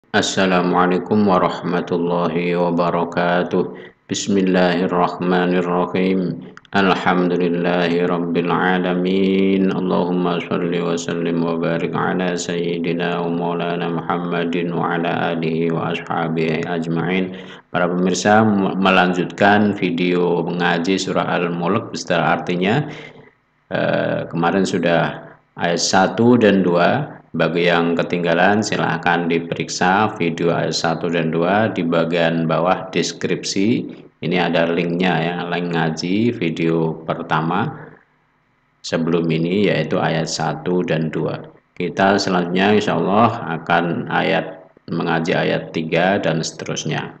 Assalamualaikum warahmatullahi wabarakatuh. Bismillahirrahmanirrahim. Alhamdulillahi rabbil alamin. Allahumma sholli wa sallim wa barik ala sayyidina wa maulana Muhammadin wa ala alihi wa ashabihi ajma'in. Para pemirsa, melanjutkan video mengaji surah Al-Mulk beserta artinya. Kemarin sudah ayat 1 dan 2. Bagi yang ketinggalan silahkan diperiksa video ayat 1 dan 2 di bagian bawah deskripsi. Ini ada linknya ya, link ngaji video pertama sebelum ini yaitu ayat 1 dan 2. Kita selanjutnya insya Allah akan mengaji ayat 3 dan seterusnya.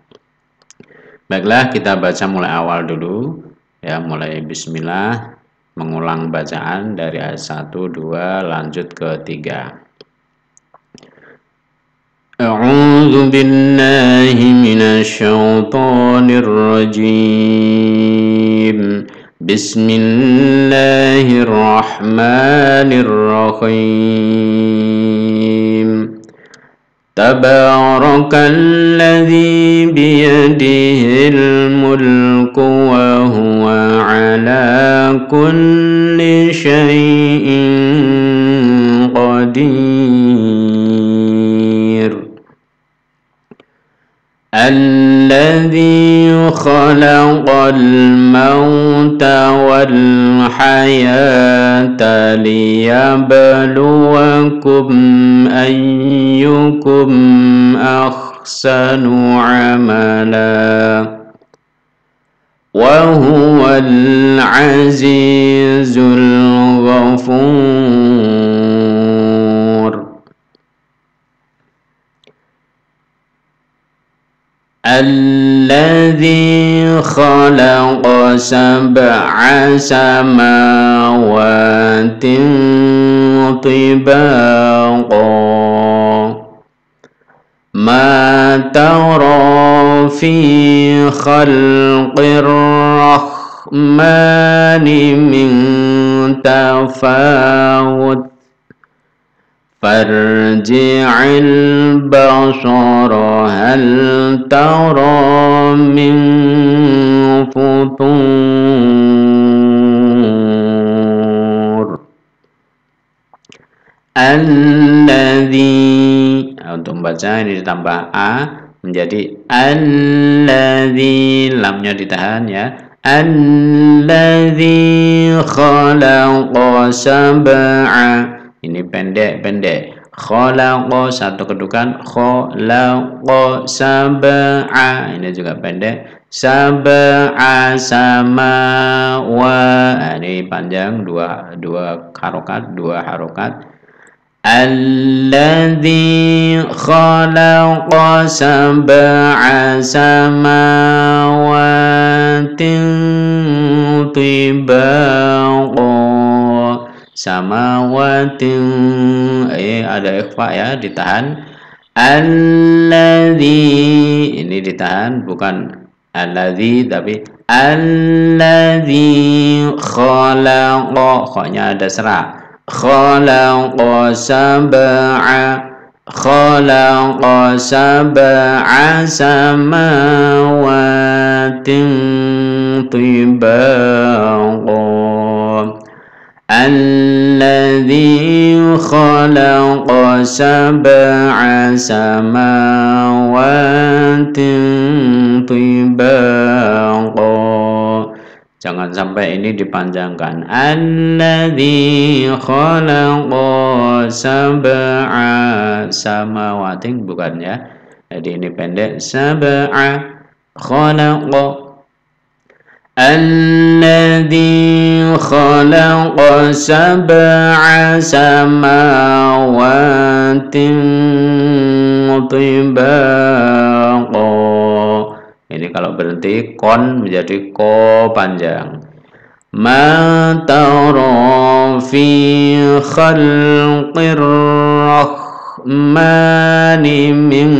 Baiklah, kita baca mulai awal dulu ya, mulai bismillah, mengulang bacaan dari ayat 1, 2 lanjut ke 3. أعوذ بالله من الشيطان الرجيم بسم الله الرحمن الرحيم تبارك الذي بيده الملك وهو على كل شيء قدير الذي خلق الموت والحياة ليبلوكم أيكم أحسن عملا وهو العزيز الغفور الذي خلق 7 سماوات طباقا ما ترى في خلق الرحمن من تفاوت فارجع البصر هل ترى من فطور الذي, untuk membaca ini ditambah a menjadi alladzi, lamnya ditahan ya, alladzi khalaqa sab'a, ini pendek khalaqa satu kedukan, khalaqa sab'a, ini juga pendek, sab'a samawa, ini panjang, dua harokat. Alladzi khalaqa 7 samawatin tibaqa, samawatin, ada ikhfa ya, ditahan. Alladzi, ini ditahan, bukan alladzi tapi alladzi khalaqa, kha-nya ada serak, khalaqa sab'a samawatin tibaqa الذي خلق 7 سماوات طباقا, jangan sampai ini dipanjangkan, alladzi khalaqa 7 samawatin, bukan ya, jadi ini pendek, 7 khalaqa, الذي خلق 7 سماوات طباقا, ini kalau berhenti kon menjadi ko panjang. Ma tara fi khalqir rahmani min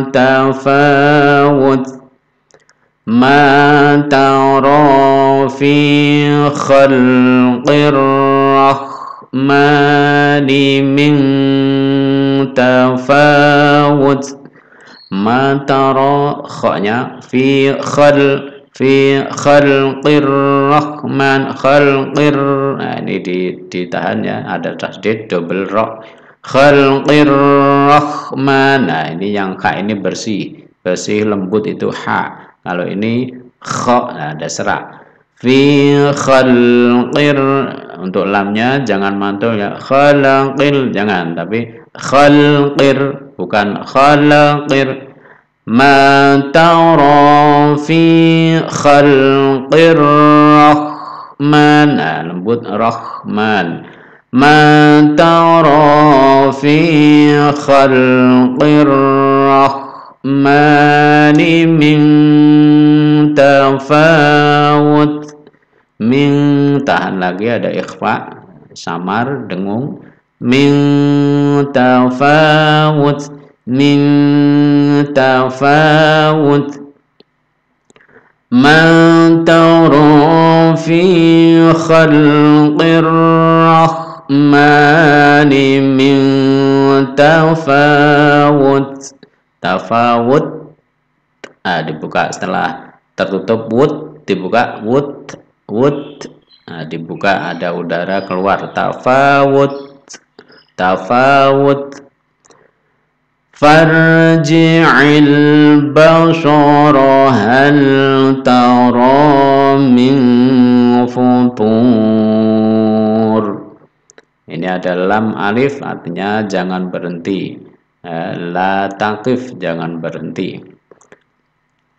tafawut, ما ترى في خلق الرحمن rahmani min tafawut. Ma tara khanya fi khalqir rahman khalqir. Nah, ini ditahan ya, ada tasdid double ra. Khalqir rahman. Nah, ini yang kha ini bersih lembut itu ha. Kalau ini kha, nah, ada serak. Fi khalqir, untuk lamnya jangan mantul ya, khalqil jangan, tapi khalqir bukan khalaqir. Ma tara fi khalqir rahman. Nah, lembut rahman. Ma tara fi khalqir rahmani min tafawut. Min, tahan lagi, ada ikhfa, samar, dengung. Min tafawut, min tafawut. Man tara fi khalqir rahmani min tafawut. Tafawut, dibuka setelah tertutup wud, dibuka wud. Nah, dibuka ada udara keluar, tafawut. Farji'il basara hal tara min futur. Ini ada lam alif, artinya jangan berhenti. La taqif, jangan berhenti.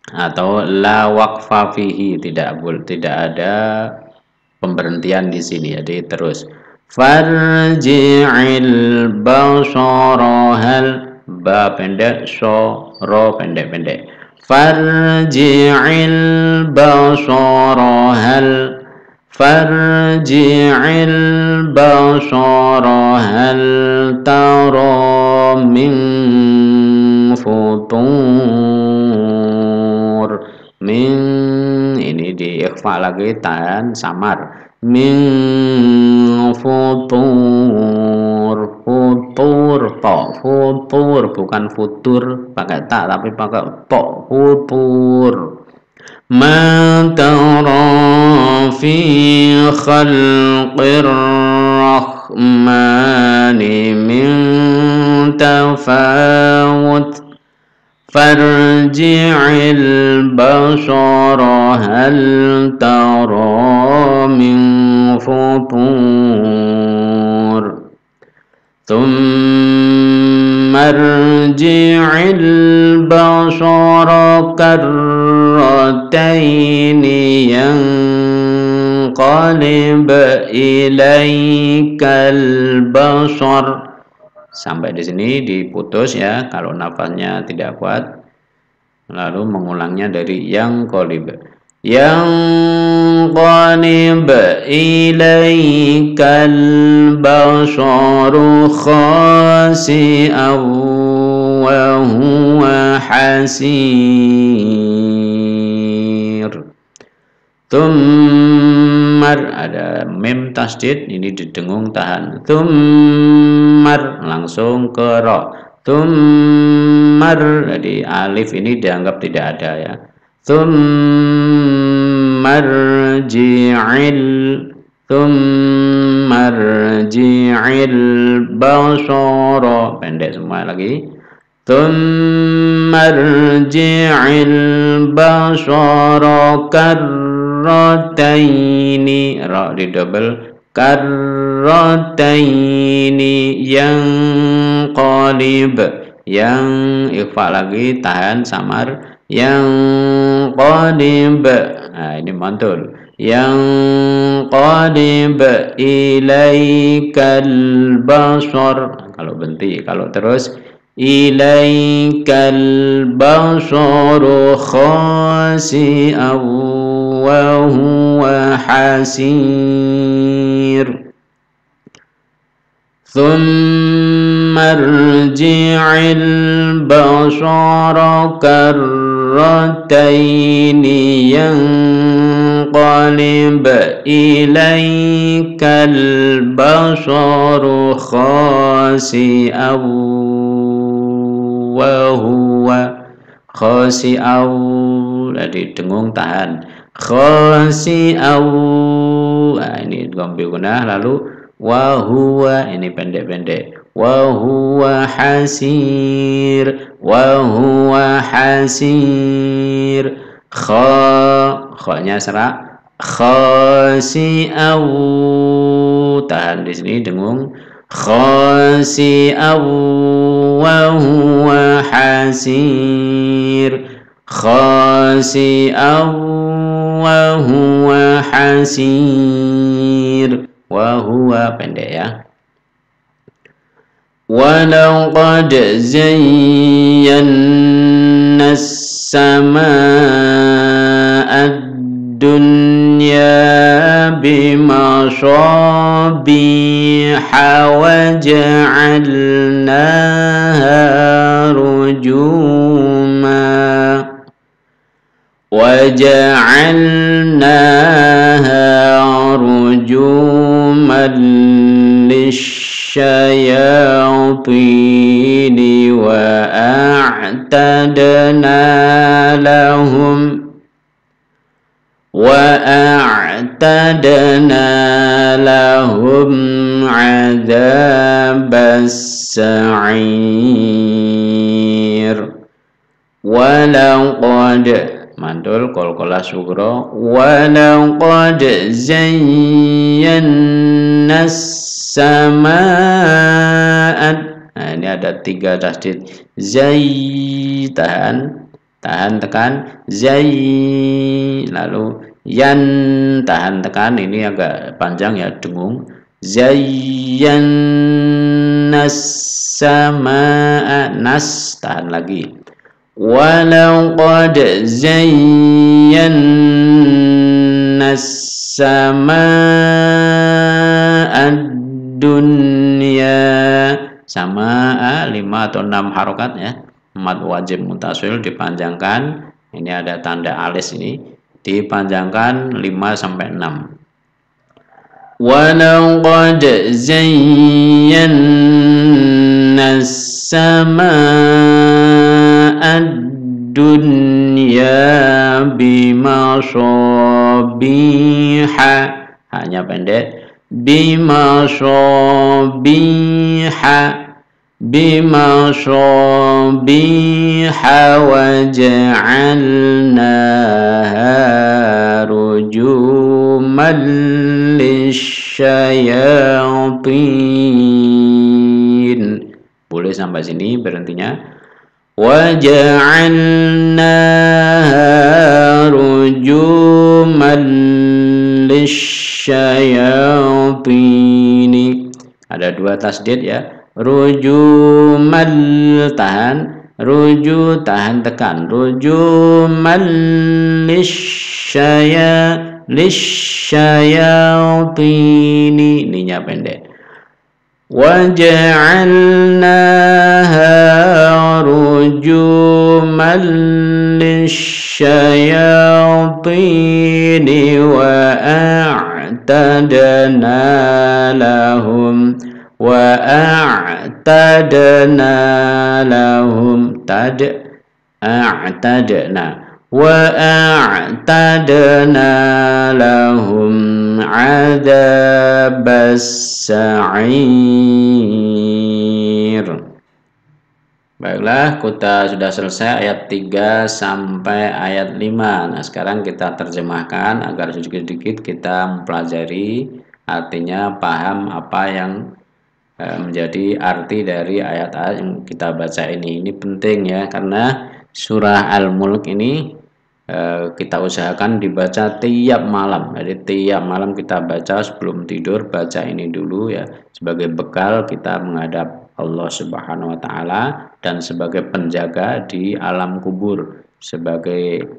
Atau la waqfa fihi, tidak ada pemberhentian di sini, jadi terus. Farji'il basara hal, ba pendek, so ro pendek. Farji'il basara hal, farji'il basara hal tara min futur. Min, ini di ikhfa lagi, tahan samar. Min futur, futur bukan futur pakai tak, tapi pakai po, futur. Ma tara fi khalqir rahmani min tafawut. Farji'il basara hal tara min futur. Thumma arji'il basara karrataini yanqalib ilaikal basar. Sampai di sini diputus ya, kalau nafasnya tidak kuat. Lalu mengulangnya dari yang qalib. Yang qalib ilaikal basaru khasi'an wa huwa hasir. Tummar, ada mem tasdid, ini didengung tahan. Tummar, langsung ke ro. Tummar, jadi alif ini dianggap tidak ada ya. Tummarji'il basara, pendek semua lagi. Tummarji'il basara karrataini, ra di double, karrataini yang qalib, yang ikhfa lagi, tahan samar. Yang qalib, nah ini mantul. Yang qalib ilaikal basar, kalau berhenti. Kalau terus ilaikal basaru khasi'an wa huwa hasir. Thumma arji'il basara karrataini yanqalib yanqalib ilaikal basaru khasi'aw wa huwa khasi'aw, tadi dengung tahan, khasi'aw, nah ini gombe gunah, lalu wa huwa ini pendek-pendek, wa huwa hasir, wa huwa hasir, kha-nya serak, khasi'aw, tahan di sini dengung, khasi'aw wa huwa hasir, khasi'aw wa huwa hasir, wa huwa pendek ya. Walaqad zayyana as-samaa'a ad-dunya bimasabiha wa ja'alnaha rujuma wa ja'alnaha rujuman lisyayatin wa a'tadna lahum 'adzabas sa'ir. Walaqad mantul qalqalah sughra, walaqad zayyana as-samaa'a, nah ini ada 3 tasdid, zay tahan tekan, zay, lalu yan tahan tekan, ini agak panjang ya dengung, zayyana as-samaa'a, nas tahan lagi, walaqad zayyana as-samaa'a ad-dunya, sama 5 atau 6 harokat ya, mad wajib mutasil dipanjangkan, ini ada tanda alis ini dipanjangkan 5 sampai 6. Walaqad zayyana as-samaa'a ad-dunya bimasabiha, hanya pendek, bimasabiha wa ja'alnaha rujuman lisyayatin. Boleh sampai sini berhentinya, wa ja'alnaha rujuman lisyayatin. Ada 2 tasdid ya, rujuman tahan, ruju tahan tekan, rujuman lisyayatin, ininya pendek, wa ja'alnaha rujuman lisyayatin wa a'tadna lahum adzabas sa'ir. Baiklah, kita sudah selesai ayat 3 sampai ayat 5. Nah, sekarang kita terjemahkan agar sedikit-sedikit kita mempelajari artinya, paham apa yang menjadi arti dari ayat-ayat yang kita baca ini. Ini penting ya, karena surah Al-Mulk ini kita usahakan dibaca tiap malam. Jadi tiap malam kita baca sebelum tidur, baca ini dulu ya, sebagai bekal kita menghadap Allah Subhanahu wa taala dan sebagai penjaga di alam kubur, sebagai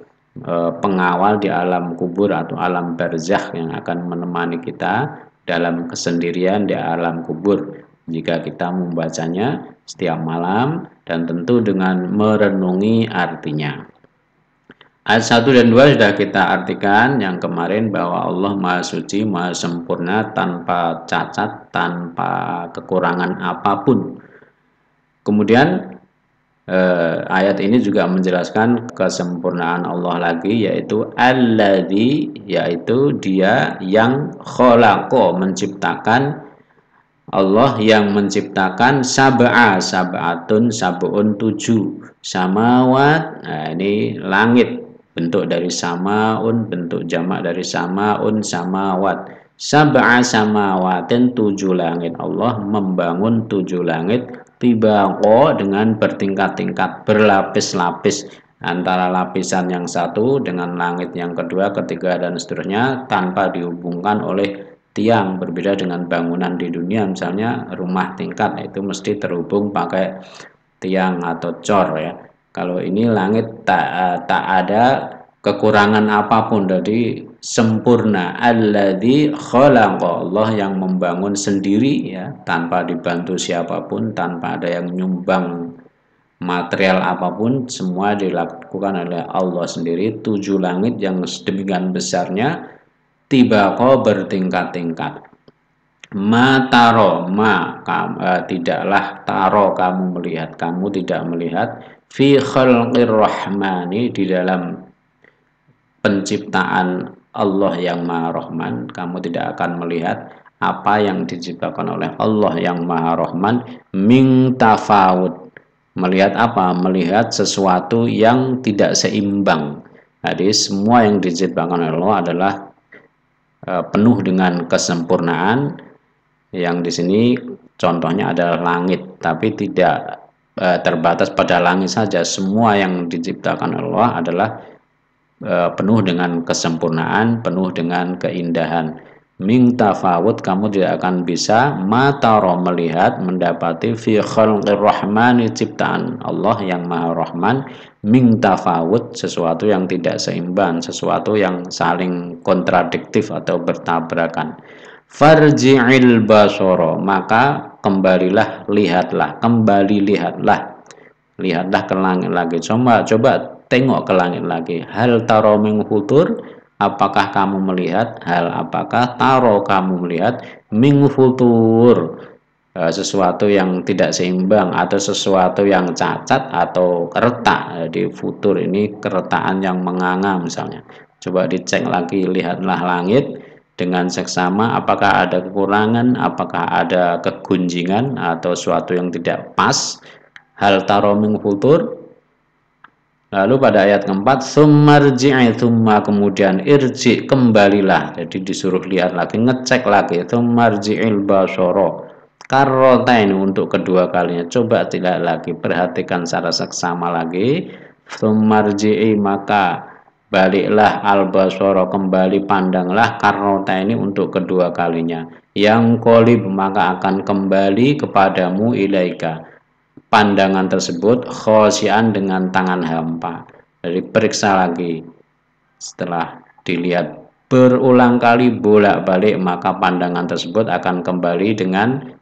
pengawal di alam kubur atau alam barzakh yang akan menemani kita dalam kesendirian di alam kubur jika kita membacanya setiap malam dan tentu dengan merenungi artinya. Ayat 1 dan 2 sudah kita artikan yang kemarin bahwa Allah Maha Suci, Maha Sempurna, tanpa cacat, tanpa kekurangan apapun. Kemudian ayat ini juga menjelaskan kesempurnaan Allah lagi, yaitu alladzi, yaitu Dia yang khalaqa, menciptakan, Allah yang menciptakan sab'atun sab'un 7 samawat. Nah, ini langit, bentuk dari samaun, bentuk jamak dari samaun, samawat. Samawatin 7 langit. Allah membangun 7 langit tibaqo, dengan bertingkat-tingkat, berlapis-lapis, antara lapisan yang satu dengan langit yang kedua, ketiga, dan seterusnya, tanpa dihubungkan oleh tiang. Berbeda dengan bangunan di dunia, misalnya rumah tingkat, itu mesti terhubung pakai tiang atau cor ya. Kalau ini langit tak ada kekurangan apapun, jadi sempurna. Alladzi khalaqa, Allah yang membangun sendiri ya, tanpa dibantu siapapun, tanpa ada yang nyumbang material apapun, semua dilakukan oleh Allah sendiri. 7 langit yang sedemikian besarnya, tibaqo, bertingkat-tingkat. Mataro, tidaklah, taro, kamu melihat, kamu tidak melihat, fi khalqir rahmani, di dalam penciptaan Allah yang Maha Rahman, kamu tidak akan melihat apa yang diciptakan oleh Allah yang Maha Rahman, min tafawud. Melihat apa? Melihat sesuatu yang tidak seimbang. Jadi semua yang diciptakan oleh Allah adalah penuh dengan kesempurnaan. Yang di sini contohnya adalah langit, tapi tidak terbatas pada langit saja. Semua yang diciptakan Allah adalah penuh dengan kesempurnaan, penuh dengan keindahan. Min tafawud, kamu tidak akan bisa mataro, melihat, mendapati, fi khalqir rahmani, ciptaan Allah yang Maha Rahman, min tafawud, sesuatu yang tidak seimbang, sesuatu yang saling kontradiktif atau bertabrakan. Farji'il basoro, maka kembalilah, lihatlah, kembali lihatlah ke langit lagi. Coba tengok ke langit lagi. Hal taro min futur, apakah kamu melihat? Hal, apakah taro, kamu melihat? Min futur, sesuatu yang tidak seimbang atau sesuatu yang cacat atau retak. Jadi futur ini keretakan yang menganga misalnya. Coba dicek lagi, lihatlah langit dengan seksama, apakah ada kekurangan, apakah ada kegunjingan atau sesuatu yang tidak pas. Hal taro min futur. Lalu pada ayat keempat, summarji'i, summa, kemudian irji, kembalilah. Jadi disuruh lihat lagi, ngecek lagi. Summarji'il basoro karrotain, untuk kedua kalinya. Coba tidak lagi, perhatikan secara seksama lagi. Summarji'i, maka baliklah, al-basoro, kembali, pandanglah, karrota ini untuk kedua kalinya. Yang kolib, maka akan kembali kepadamu, ilaika, pandangan tersebut, khosian, dengan tangan hampa. Jadi periksa lagi, setelah dilihat berulang kali, bolak-balik, maka pandangan tersebut akan kembali dengan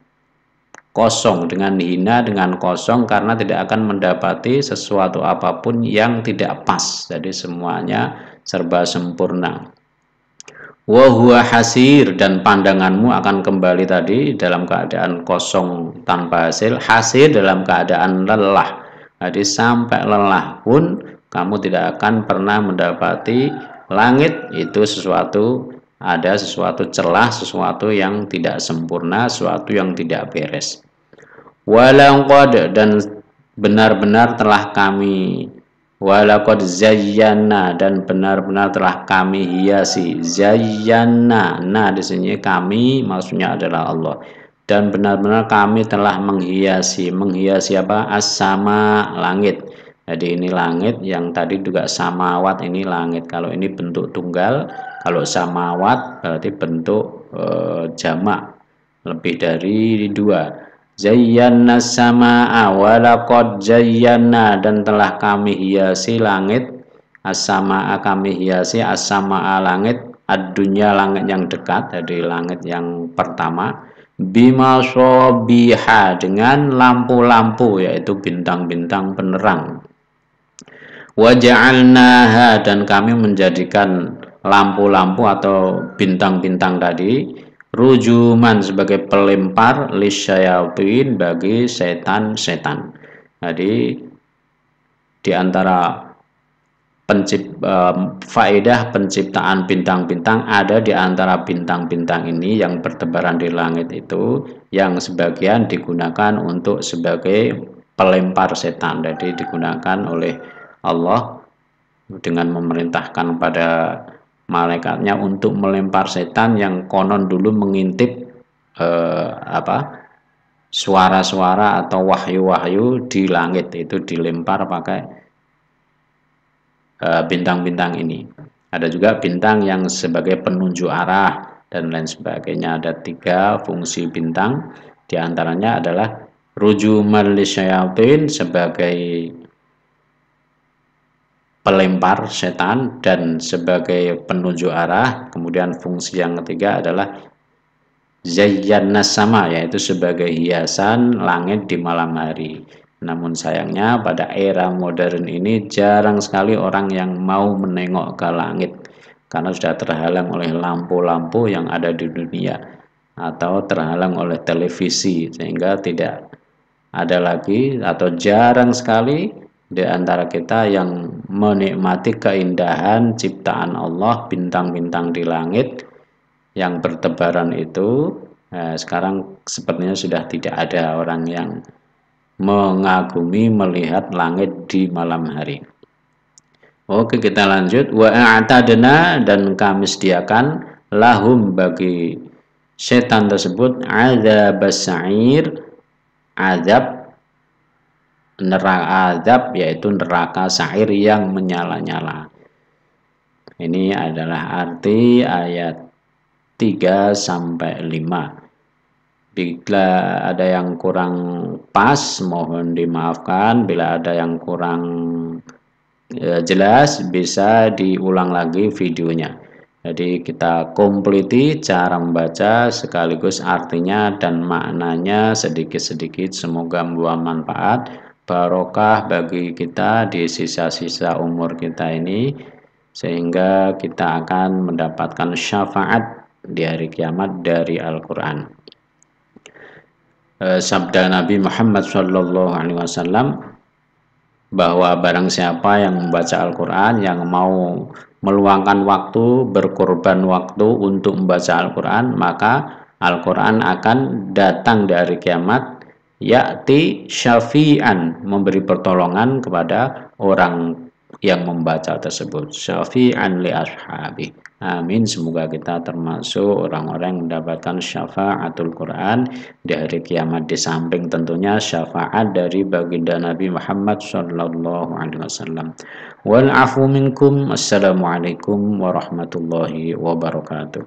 kosong, dengan hina, dengan kosong, karena tidak akan mendapati sesuatu apapun yang tidak pas. Jadi semuanya serba sempurna. Wa huwa hasir, dan pandanganmu akan kembali tadi dalam keadaan kosong tanpa hasil, hasir dalam keadaan lelah. Jadi sampai lelah pun kamu tidak akan pernah mendapati langit itu sesuatu, ada sesuatu celah, sesuatu yang tidak sempurna, sesuatu yang tidak beres. Walaqad, dan benar-benar telah kami, walaqad zayyana, dan benar-benar telah kami hiasi, zayyana, nah di sini kami maksudnya adalah Allah, dan benar-benar kami telah menghiasi apa? As-sama, langit. Jadi ini langit, yang tadi juga samawat, ini langit. Kalau ini bentuk tunggal, kalau samawat berarti bentuk jamak, lebih dari 2. Zayyana sama'a, walaqad zayyana, dan telah kami hiasi langit, as-sama'a, kami hiasi as-sama'a, langit, ad-dunya, langit yang dekat, jadi langit yang pertama, bima sobiha, dengan lampu-lampu, yaitu bintang-bintang penerang. Wa ja'alnaha, dan kami menjadikan lampu-lampu atau bintang-bintang tadi rujuman sebagai pelempar lisyayatin, bagi setan-setan. Jadi di antara faedah penciptaan bintang-bintang ada di antara bintang-bintang ini yang bertebaran di langit itu, yang sebagian digunakan untuk sebagai pelempar setan. Jadi digunakan oleh Allah dengan memerintahkan pada malaikatnya untuk melempar setan yang konon dulu mengintip suara-suara atau wahyu-wahyu di langit, itu dilempar pakai bintang-bintang ini. Ada juga bintang yang sebagai penunjuk arah dan lain sebagainya. Ada 3 fungsi bintang, diantaranya adalah rujuman lisyayatin sebagai pelempar setan dan sebagai penunjuk arah. Kemudian fungsi yang ketiga adalah zayyannas sama, yaitu sebagai hiasan langit di malam hari. Namun sayangnya pada era modern ini jarang sekali orang yang mau menengok ke langit karena sudah terhalang oleh lampu-lampu yang ada di dunia atau terhalang oleh televisi, sehingga tidak ada lagi atau jarang sekali di antara kita yang menikmati keindahan ciptaan Allah, bintang-bintang di langit yang bertebaran itu. Sekarang sepertinya sudah tidak ada orang yang mengagumi melihat langit di malam hari. Oke, kita lanjut. Wa a'tadna, dan kami sediakan lahum, bagi setan tersebut, adzabas sa'ir, azab neraka, azab yaitu neraka sa'ir yang menyala-nyala. Ini adalah arti ayat 3 sampai 5. Bila ada yang kurang pas mohon dimaafkan, bila ada yang kurang jelas bisa diulang lagi videonya. Jadi kita kompliti cara membaca sekaligus artinya dan maknanya sedikit-sedikit, semoga membawa manfaat barokah bagi kita di sisa-sisa umur kita ini, sehingga kita akan mendapatkan syafaat di hari kiamat dari Al-Quran. Sabda Nabi Muhammad SAW bahwa barang siapa yang membaca Al-Quran, yang mau meluangkan waktu, berkorban waktu untuk membaca Al-Quran, maka Al-Quran akan datang dari kiamat, ya'ti syafi'an, memberi pertolongan kepada orang yang membaca tersebut, syafi'an li ashabi. Amin, semoga kita termasuk orang-orang yang mendapatkan syafaatul Quran di hari kiamat, di samping tentunya syafaat dari baginda Nabi Muhammad sallallahu alaihi wasallam. Wal afu minkum. Assalamualaikum warahmatullahi wabarakatuh.